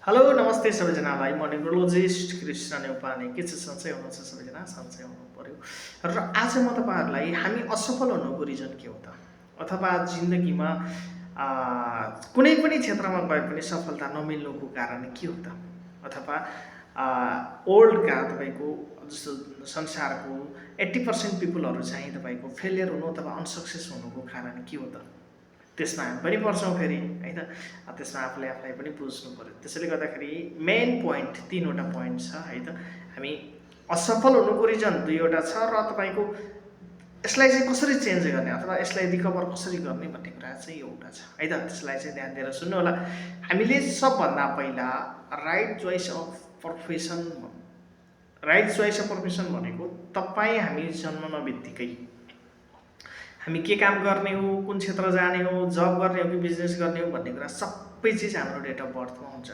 Hello नमस्ते सबैजनालाई म न्युरोलोजिस्ट कृष्ण नेपाली के छ सन्चै हुनुहुन्छ सबैजना सन्चै हुनु पर्यो र आज म तपाईँहरूलाई हामी असफल हुनुको रिजन के हो त अथवा जिन्दगीमा कुनै पनि क्षेत्रमा गए पनि सफलता नमिल्नुको कारण के हो त अथवा वर्ल्डका तपाईँको जस्तो संसारको 80% पिपुलहरू चाहिँ तपाईँको फेलियर हुनु अथवा अनसक्सेस हुनुको कारण के हो त त्यसमा हामी पनि पर्छौँ फेरि है त त्यसमा आफूलाई पनि बुझ्नु पऱ्यो त्यसैले गर्दाखेरि मेन पोइन्ट 3वटा पोइन्ट छ है त हामी असफल हुनुको रिजन 2वटा छ र तपाईँको यसलाई चाहिँ कसरी चेन्ज गर्ने अथवा यसलाई रिकभर कसरी गर्ने भन्ने कुरा चाहिँ एउटा छ है त त्यसलाई चाहिँ ध्यान दिएर सुन्नु होला हामीले सबभन्दा पहिला राइट चोइस अफ प्रोफेसन भनेको तपाईँ हामी जन्मन बित्तिकै हामी के काम गर्ने हो कुन क्षेत्र जाने हो जब गर्ने हो कि बिजनेस गर्ने हो भन्ने कुरा सबै चिज हाम्रो डेट अफ बर्थमा हुन्छ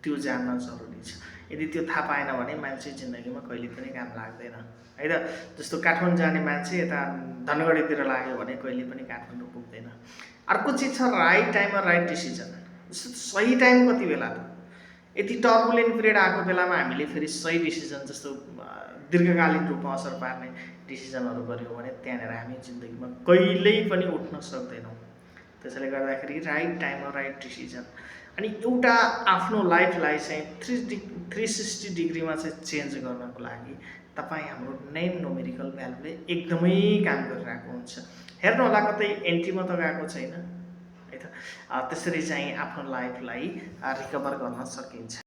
त्यो जान्न जरुरी छ यदि त्यो थाहा पाएन भने मान्छे जिन्दगीमा कहिले पनि काम लाग्दैन है त जस्तो काठमाडौँ जाने मान्छे यता धनगढीतिर लाग्यो भने कहिले पनि काठमाडौँ पुग्दैन अर्को चिज छ राइट टाइममा राइट डिसिजन जस्तो सही टाइम कति बेला त यति टर्बुलेन्ट पिरियड आएको बेलामा हामीले फेरि सही डिसिजन जस्तो दीर्घकालीन रूपमा असर पार्ने डिसिजनहरू गऱ्यौँ भने त्यहाँनिर हामी जिन्दगीमा कहिल्यै पनि उठ्न सक्दैनौँ त्यसैले गर्दाखेरि राइट टाइममा राइट डिसिजन अनि एउटा आफ्नो लाइफलाई चाहिँ 360 डिग्रीमा चाहिँ चेन्ज गर्नको लागि तपाईँ हाम्रो नेम न्युमेरिकल भ्यालुले एकदमै काम गरिरहेको हुन्छ हेर्नु होला कतै एन्ट्रीमा त गएको छैन है त त्यसरी चाहिँ आफ्नो लाइफलाई रिकभर गर्न सकिन्छ।